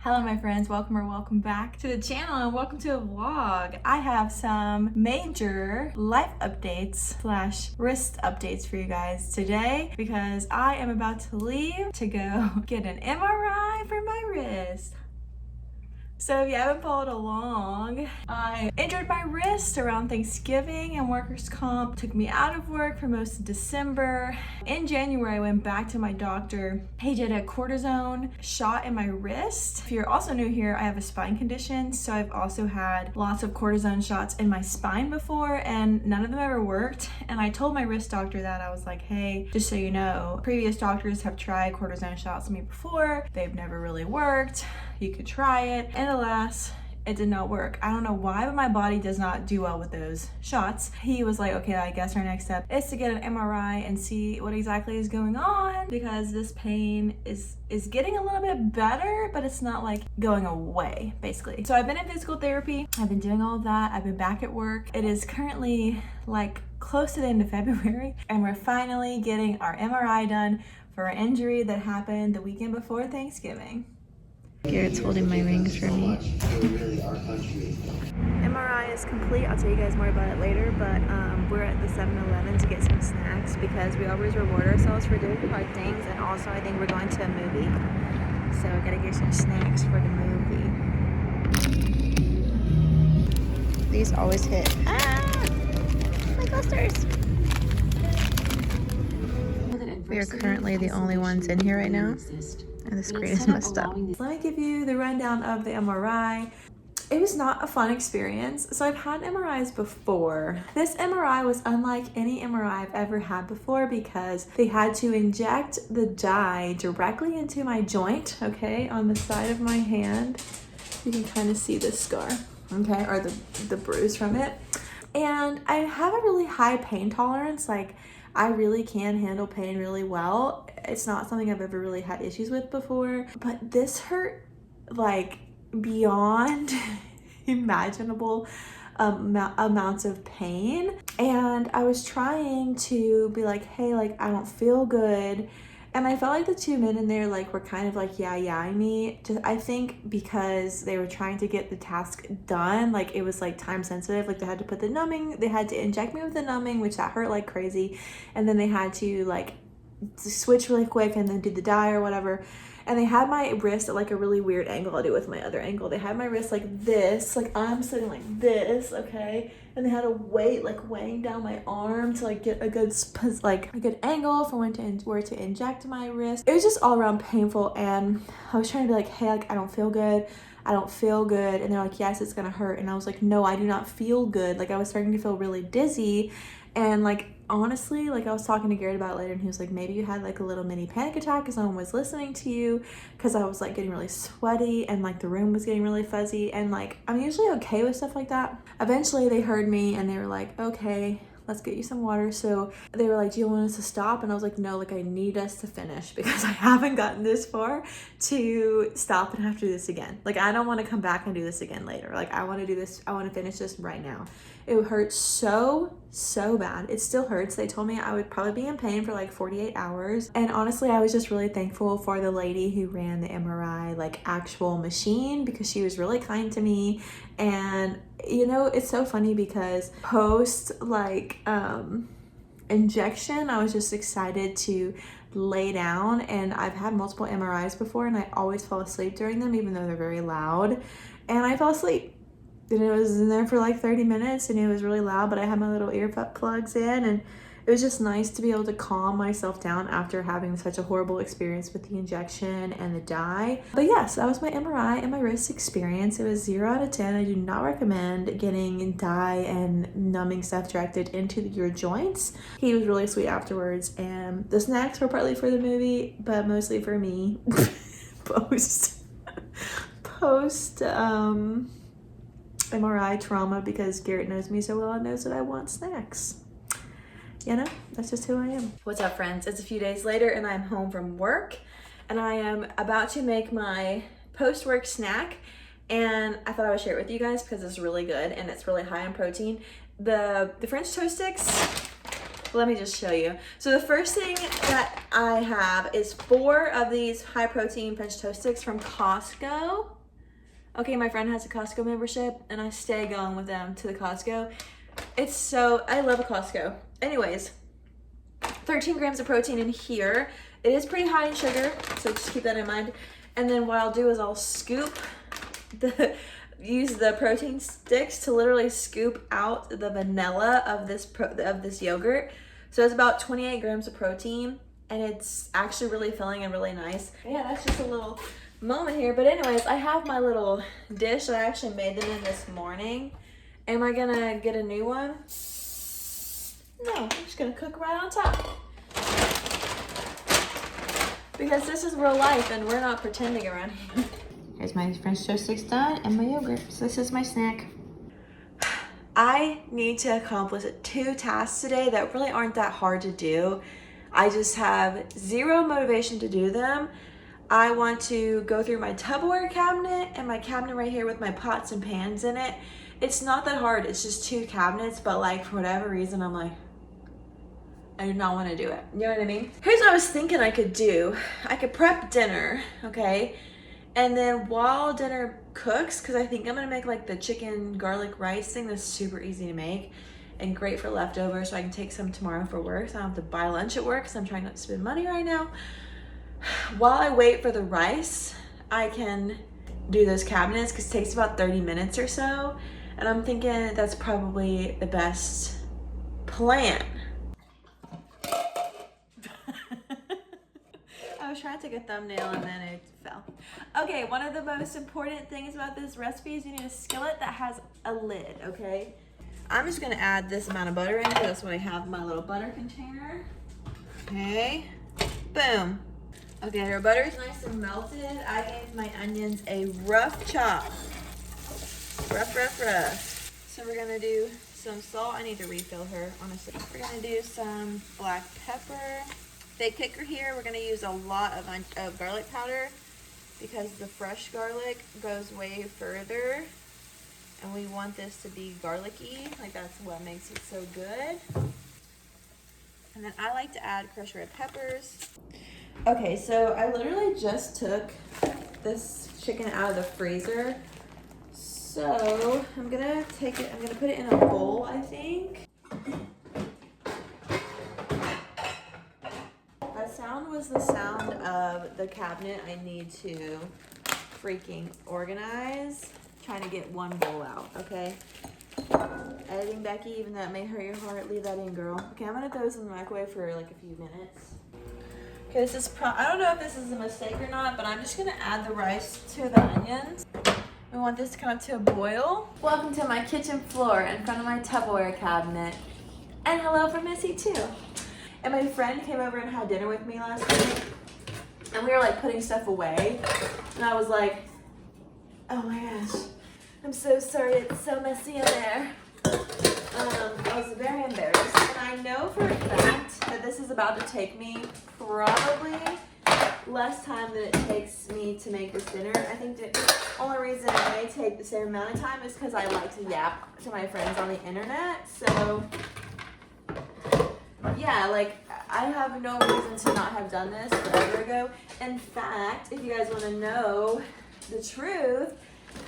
Hello my friends, welcome back to the channel and welcome to a vlog. I have some major life updates slash wrist updates for you guys today because I am about to leave to go get an MRI for my wrist. So if you haven't followed along, I injured my wrist around Thanksgiving and workers' comp took me out of work for most of December. In January, I went back to my doctor. He did a cortisone shot in my wrist. If you're also new here, I have a spine condition, so I've also had lots of cortisone shots in my spine before and none of them ever worked. And I told my wrist doctor that. I was like, hey, just so you know, previous doctors have tried cortisone shots on me before. They've never really worked. You could try it. And alas, it did not work. I don't know why, but my body does not do well with those shots. He was like, okay, I guess our next step is to get an MRI and see what exactly is going on because this pain is getting a little bit better, but it's not like going away, basically. So I've been in physical therapy. I've been doing all of that. I've been back at work. It is currently like close to the end of February and we're finally getting our MRI done for an injury that happened the weekend before Thanksgiving. Garrett's holding my rings for me. MRI is complete. I'll tell you guys more about it later, but we're at the 7-Eleven to get some snacks because we always reward ourselves for doing hard things, and also I think we're going to a movie. So I gotta get some snacks for the movie. These always hit. Ah! My clusters! We are currently the only ones in here right now. And the screen is messed up. Let me give you the rundown of the MRI. It was not a fun experience. So I've had MRIs before. This MRI was unlike any MRI I've ever had before because they had to inject the dye directly into my joint, okay, on the side of my hand. You can kind of see this scar, okay, or the bruise from it. And I have a really high pain tolerance. Like, I really can handle pain really well. It's not something I've ever really had issues with before, but this hurt like beyond imaginable amounts of pain. And I was trying to be like, hey, like I don't feel good. And I felt like the two men in there like were kind of like yeah-yeahing me. Just I think because they were trying to get the task done, like it was like time sensitive. Like they had to put the numbing, they had to inject me with the numbing, which that hurt like crazy. And then they had to like switch really quick and then do the dye or whatever. And they had my wrist at like a really weird angle. I'll do it with my other angle. They had my wrist like this, like I'm sitting like this, okay? And they had a weight like weighing down my arm to like get a good angle for where to inject my wrist. It was just all around painful, and I was trying to be like, hey, like I don't feel good. I don't feel good. And they're like, yes, it's gonna hurt. And I was like, no, I do not feel good. Like I was starting to feel really dizzy. And like, honestly, like I was talking to Garrett about it later and he was like, maybe you had like a little mini panic attack because no one was listening to you, because I was like getting really sweaty and like the room was getting really fuzzy, and like I'm usually okay with stuff like that. Eventually they heard me and they were like, okay, let's get you some water. So they were like, do you want us to stop? And I was like, no, like I need us to finish because I haven't gotten this far to stop and have to do this again. Like I don't want to come back and do this again later. Like I want to do this, I want to finish this right now. It hurts so bad. It still hurts. They told me I would probably be in pain for like 48 hours. And honestly, I was just really thankful for the lady who ran the MRI, like actual machine, because she was really kind to me. And you know, it's so funny because post like injection, I was just excited to lay down, and I've had multiple MRIs before and I always fall asleep during them even though they're very loud, and I fell asleep. And it was in there for like 30 minutes and it was really loud, but I had my little plugs in, and it was just nice to be able to calm myself down after having such a horrible experience with the injection and the dye. But yes, that was my MRI and my wrist experience. It was 0 out of 10. I do not recommend getting dye and numbing stuff directed into your joints. He was really sweet afterwards, and the snacks were partly for the movie, but mostly for me. post MRI trauma, because Garrett knows me so well and knows that I want snacks. You know, that's just who I am. What's up, friends? It's a few days later and I'm home from work and I am about to make my post-work snack, and I thought I would share it with you guys because it's really good and it's really high in protein. The French toast sticks, Let me just show you. So the first thing that I have is 4 of these high protein French toast sticks from Costco. Okay, my friend has a Costco membership and I stay going with them to the Costco. I love a Costco. Anyways, 13 grams of protein in here. It is pretty high in sugar, so just keep that in mind. And then what I'll do is I'll use the protein sticks to literally scoop out the vanilla of this yogurt. So it's about 28 grams of protein, and it's actually really filling and really nice. Yeah, that's just a little moment here. But anyways, I have my little dish that I actually made them in this morning. Am I gonna get a new one? No, I'm just gonna cook right on top. Because this is real life and we're not pretending around here. Here's my French toast sticks done and my yogurt. So this is my snack. I need to accomplish 2 tasks today that really aren't that hard to do. I just have zero motivation to do them. I want to go through my Tupperware cabinet and my cabinet right here with my pots and pans in it. It's not that hard, it's just 2 cabinets, but like for whatever reason, I'm like, I do not want to do it. You know what I mean? Here's what I was thinking I could do. I could prep dinner, okay? And then while dinner cooks, because I think I'm gonna make like the chicken garlic rice thing that's super easy to make and great for leftovers, so I can take some tomorrow for work, so I don't have to buy lunch at work because I'm trying not to spend money right now. While I wait for the rice, I can do those cabinets because it takes about 30 minutes or so. And I'm thinking that's probably the best plan. I was trying to take a thumbnail and then it fell. Okay, one of the most important things about this recipe is you need a skillet that has a lid, okay? I'm just gonna add this amount of butter in because that's what I have in my little butter container. Okay, boom. Okay, our butter is nice and melted. I gave my onions a rough chop. Rough. So we're gonna do some salt. I need to refill her, honestly. We're gonna do some black pepper. Big kicker here, we're gonna use a lot of garlic powder because the fresh garlic goes way further and we want this to be garlicky. Like that's what makes it so good. And then I like to add crushed red peppers. Okay, so I literally just took this chicken out of the freezer. So I'm gonna take it, I'm gonna put it in a bowl, I think. That sound was the sound of the cabinet I need to freaking organize. Trying to get one bowl out, okay? Editing Becky, even though it may hurt your heart, leave that in, girl. Okay, I'm gonna throw this in the microwave for like a few minutes. Okay, this is I don't know if this is a mistake or not, but I'm just gonna add the rice to the onions. We want this to come up to a boil. Welcome to my kitchen floor in front of my Tupperware cabinet. And hello from Missy too. And my friend came over and had dinner with me last night. And we were like putting stuff away. And I was like, oh my gosh, I'm so sorry, it's so messy in there. I was very embarrassed. And I know for a fact that this is about to take me probably less time than it takes me to make this dinner. I think the only reason it may take the same amount of time is because I like to yap to my friends on the internet. So yeah, like I have no reason to not have done this forever ago. In fact, if you guys want to know the truth,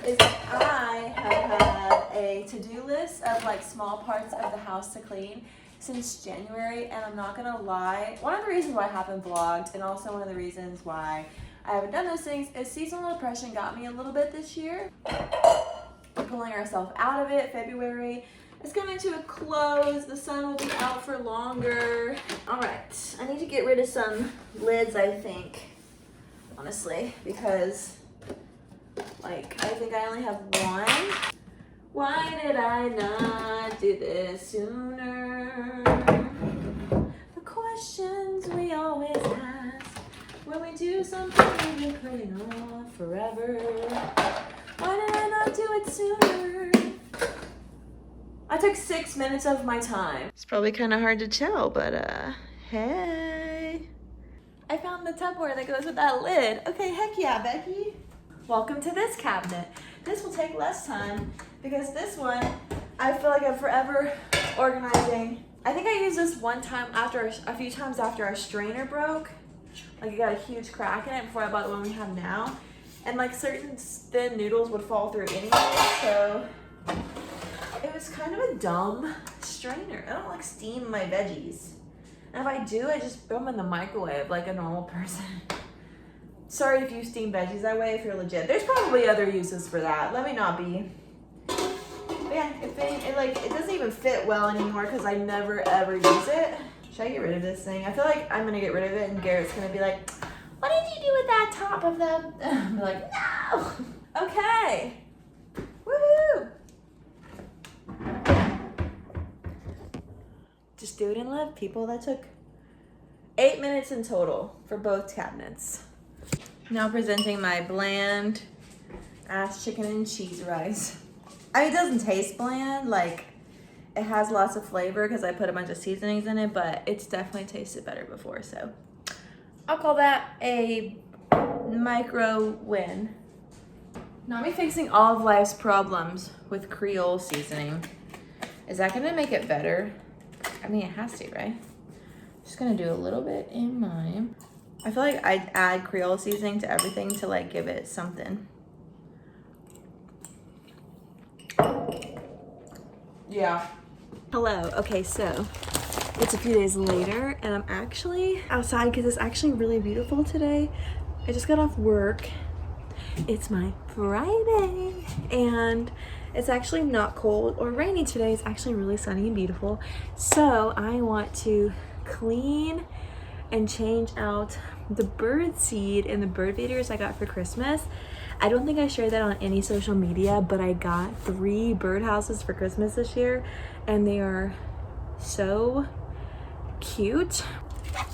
is I have had a to-do list of like small parts of the house to clean since January, and I'm not gonna lie, one of the reasons why I haven't vlogged and also one of the reasons why I haven't done those things is seasonal depression got me a little bit this year. We're pulling ourselves out of it. February is coming to a close. The sun will be out for longer. All right, I need to get rid of some lids, I think, honestly, because like I think I only have one. Why did I not do this sooner? The questions we always ask when we do something we've been putting off forever. Why did I not do it sooner? I took 6 minutes of my time. It's probably kind of hard to tell, but hey. I found the Tupperware that goes with that lid. Okay, heck yeah, Becky. Welcome to this cabinet. This will take less time because this one, I feel like I'm forever organizing I think I used this one time after a few times after our strainer broke. Like it got a huge crack in it before I bought the one we have now. And like certain thin noodles would fall through anyway, so it was kind of a dumb strainer. I don't like steam my veggies. And if I do, I just put them in the microwave like a normal person. Sorry if you steam veggies that way, if you're legit. There's probably other uses for that. Let me not be. But yeah, it doesn't even fit well anymore because I never ever use it. Should I get rid of this thing? I feel like I'm gonna get rid of it and Garrett's gonna be like, what did you do with that top of them? I'm like, no! Okay. Woohoo! Just do it and live, people. That took 8 minutes in total for both cabinets. Now presenting my bland ass chicken and cheese rice. I mean, it doesn't taste bland, like it has lots of flavor because I put a bunch of seasonings in it, but it's definitely tasted better before, so I'll call that a micro win. Not me fixing all of life's problems with Creole seasoning. Is that gonna make it better? I mean, it has to, right? Just gonna do a little bit in mine. I feel like I add Creole seasoning to everything to like give it something. Yeah. Hello. Okay, so it's a few days later and I'm actually outside because it's actually really beautiful today. I just got off work. It's my Friday and it's actually not cold or rainy today. It's actually really sunny and beautiful. So I want to clean and change out the bird seed and the bird feeders I got for Christmas. I don't think I shared that on any social media, but I got 3 birdhouses for Christmas this year and they are so cute.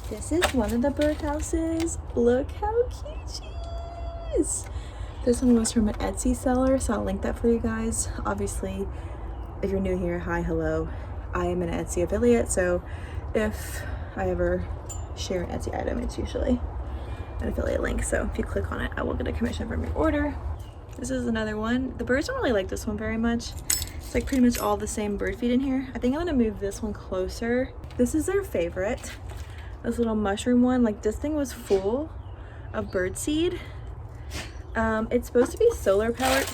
This is one of the birdhouses. Look how cute she is. This one was from an Etsy seller, so I'll link that for you guys. Obviously, if you're new here, hi, hello. I am an Etsy affiliate, so if I ever share an Etsy item, it's usually an affiliate link. So if you click on it, I will get a commission from your order. This is another one. The birds don't really like this one very much. It's like pretty much all the same bird feed in here. I think I'm gonna move this one closer. This is their favorite. This little mushroom one, like this thing was full of bird seed. It's supposed to be solar powered.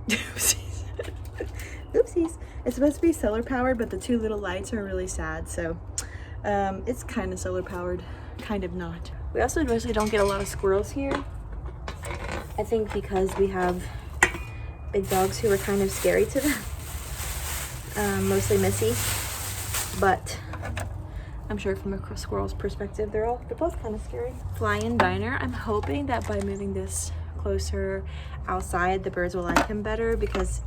Oopsies. Oopsies. It's supposed to be solar powered, but the 2 little lights are really sad. So it's kind of solar powered, kind of not. We also mostly don't get a lot of squirrels here. I think because we have big dogs who are kind of scary to them. Mostly Missy, but I'm sure from a squirrel's perspective, they're both kind of scary. Fly-in diner. I'm hoping that by moving this closer outside, the birds will like him better because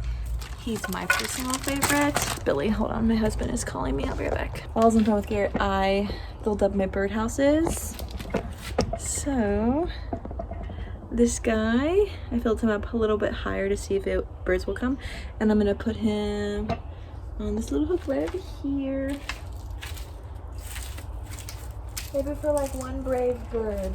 he's my personal favorite. Billy, hold on, my husband is calling me. I'll be right back. While I was on the phone with Garrett, I filled up my birdhouses. So this guy, I filled him up a little bit higher to see if birds will come, and I'm gonna put him on this little hook right over here. Maybe for like one brave bird,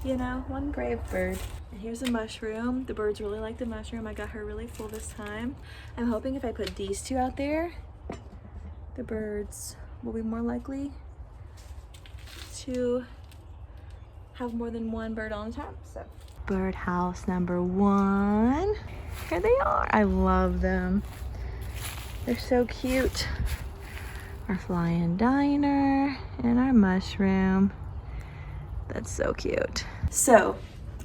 you know, one brave bird. And here's a mushroom. The birds really like the mushroom. I got her really full this time. I'm hoping if I put these 2 out there, the birds will be more likely to have more than one bird on a time. So, birdhouse number 1. Here they are. I love them. They're so cute. Our fly-in diner and our mushroom. That's so cute. So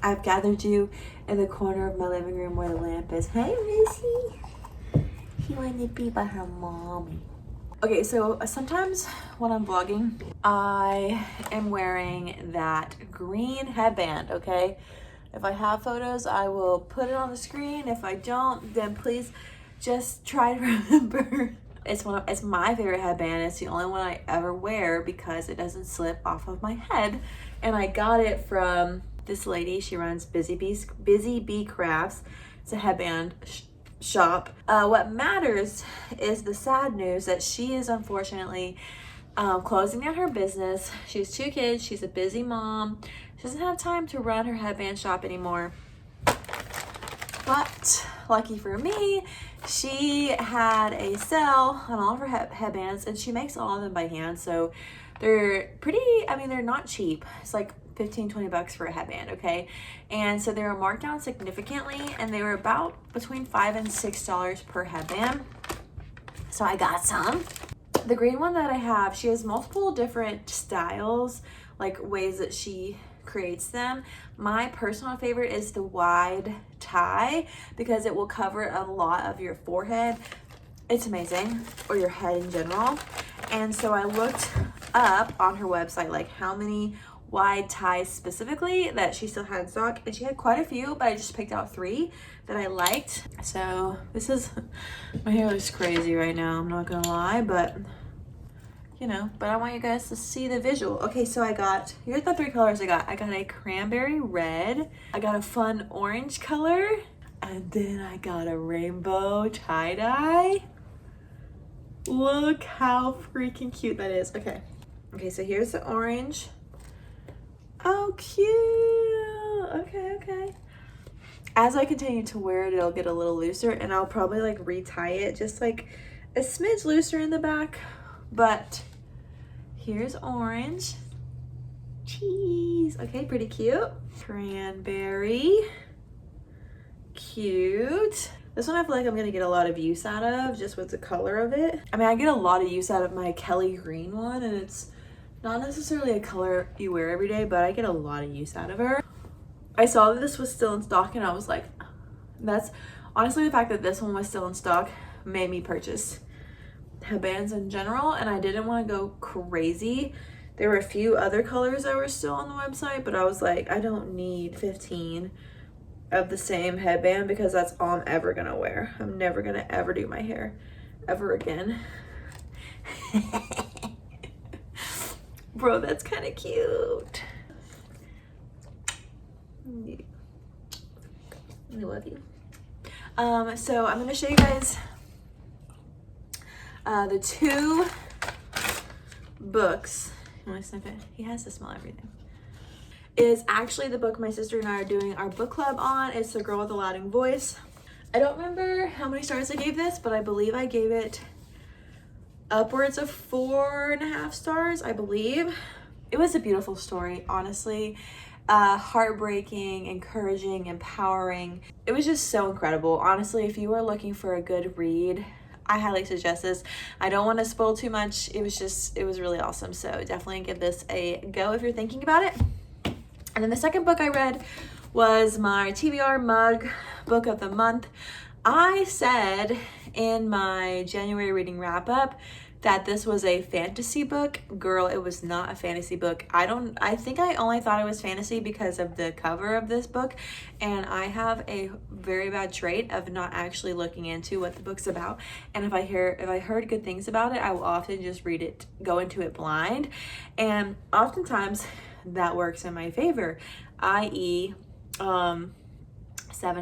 I've gathered you in the corner of my living room where the lamp is. Hey, Missy. She wanted to be by her mommy. Okay, so sometimes when I'm vlogging, I am wearing that green headband, okay? If I have photos, I will put it on the screen. If I don't, then please just try to remember. It's my favorite headband. It's the only one I ever wear because it doesn't slip off of my head. And I got it from this lady. She runs Busy Bee Crafts. It's a headband shop. What matters is the sad news that she is unfortunately closing down her business. She has 2 kids. She's a busy mom. She doesn't have time to run her headband shop anymore. But lucky for me, she had a sale on all of her headbands, and she makes all of them by hand. So they're pretty, I mean, they're not cheap. It's like 15-20 bucks for a headband, okay? And so they were marked down significantly, and they were about between $5 and $6 per headband. So I got some. The green one that I have, she has multiple different styles, like ways that she creates them. My personal favorite is the wide tie because it will cover a lot of your forehead. It's amazing, or your head in general. And so I looked up on her website like how many wide ties specifically that she still had in stock, and she had quite a few, but I just picked out 3 that I liked. So this is, my hair looks crazy right now, I'm not gonna lie, but you know, but I want you guys to see the visual. Okay, so here's the 3 colors I got. I got a cranberry red, I got a fun orange color, and then I got a rainbow tie-dye. Look how freaking cute that is. Okay, so here's the orange. Oh, cute. Okay. As I continue to wear it, it'll get a little looser, and I'll probably like retie it just like a smidge looser in the back. But here's orange. Cheese. Okay, pretty cute. Cranberry. Cute. This one I feel like I'm gonna get a lot of use out of just with the color of it. I mean, I get a lot of use out of my Kelly green one, and it's not necessarily a color you wear every day, but I get a lot of use out of her. I saw that this was still in stock, and I was like, that's honestly, the fact that this one was still in stock made me purchase headbands in general, and I didn't want to go crazy. There were a few other colors that were still on the website, but I was like, I don't need 15 of the same headband because that's all I'm ever gonna wear. I'm never gonna ever do my hair ever again. Bro, that's kind of cute. I love you. So I'm gonna show you guys the 2 books. You want to sniff it? He has to smell everything. Is actually the book my sister and I are doing our book club on. It's The Girl with the Louding Voice. I don't remember how many stars I gave this, but I believe I gave it upwards of 4.5 stars, I believe. It was a beautiful story, honestly. Heartbreaking, encouraging, empowering. It was just so incredible. Honestly, if you were looking for a good read, I highly suggest this. I don't want to spoil too much. It was really awesome. So definitely give this a go if you're thinking about it. And then the second book I read was my TBR mug book of the month. I said in my January reading wrap up that this was a fantasy book. Girl, it was not a fantasy book. I think I only thought it was fantasy because of the cover of this book, and I have a very bad trait of not actually looking into what the book's about. And if I heard good things about it, I will often just go into it blind, and oftentimes that works in my favor, i.e. 7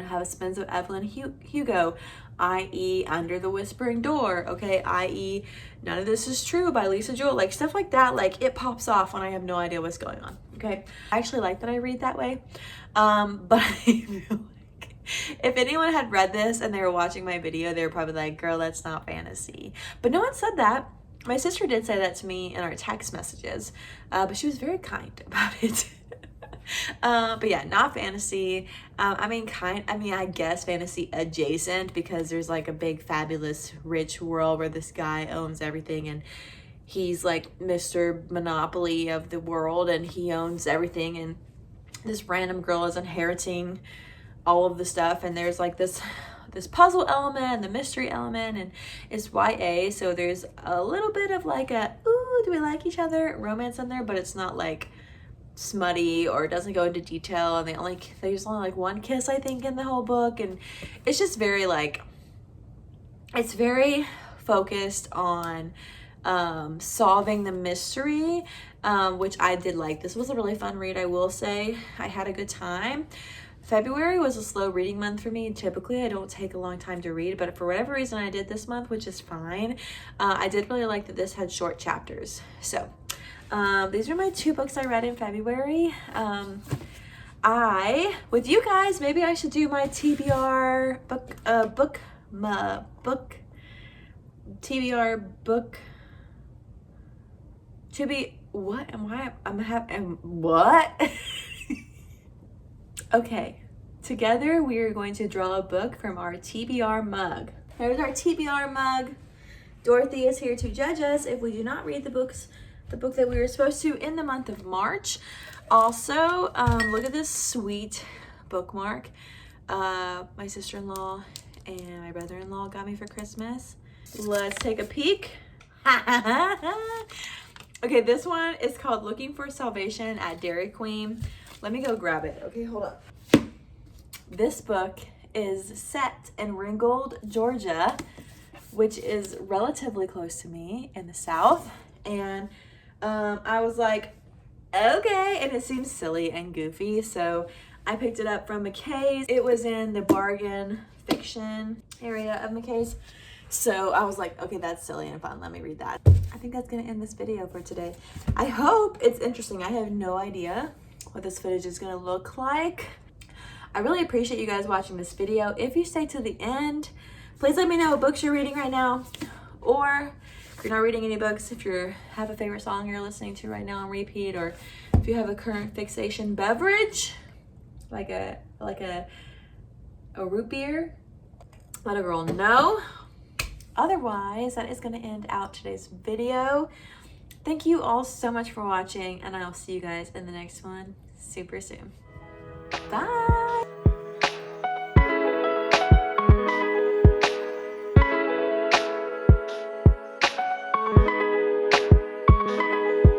Husbands of Evelyn Hugo, i.e. Under the Whispering Door, okay, i.e. None of This Is True by Lisa Jewell, like stuff like that. Like it pops off when I have no idea what's going on, okay. I actually like that I read that way, but I feel like if anyone had read this and they were watching my video, they were probably like, girl, that's not fantasy. But no one said that. My sister did say that to me in our text messages, but she was very kind about it. But yeah, not fantasy. I guess fantasy adjacent, because there's like a big fabulous rich world where this guy owns everything, and he's like Mr. Monopoly of the world, and he owns everything, and this random girl is inheriting all of the stuff, and there's like this puzzle element and the mystery element, and it's YA, so there's a little bit of like a ooh, do we like each other romance in there, but it's not like smutty or it doesn't go into detail, and there's only like one kiss I think in the whole book, and it's just very like, it's very focused on solving the mystery, which I did like. This was a really fun read, I will say. I had a good time. February was a slow reading month for me. Typically I don't take a long time to read, but for whatever reason I did this month, which is fine. I did really like that this had short chapters. So these are my 2 books I read in February. with you guys, maybe I should do my TBR what? Okay, together we are going to draw a book from our TBR mug. Here's our TBR mug. Dorothy is here to judge us if we do not read the book that we were supposed to in the month of March. Also, look at this sweet bookmark. My sister-in-law and my brother-in-law got me for Christmas. Let's take a peek. Okay, this one is called Looking for Salvation at Dairy Queen. Let me go grab it. Okay, hold up. This book is set in Ringgold, Georgia, which is relatively close to me in the South. And I was like, okay, and it seems silly and goofy, so I picked it up from McKay's. It was in the bargain fiction area of McKay's, so I was like, okay, that's silly and fun, let me read that. I think that's gonna end this video for today. I hope it's interesting. I have no idea what this footage is gonna look like. I really appreciate you guys watching this video. If you stay to the end, please let me know what books you're reading right now, or if you're not reading any books, if you have a favorite song you're listening to right now on repeat, or if you have a current fixation beverage, like a root beer, let a girl know. Otherwise, that is going to end out today's video. Thank you all so much for watching, and I'll see you guys in the next one super soon. Bye.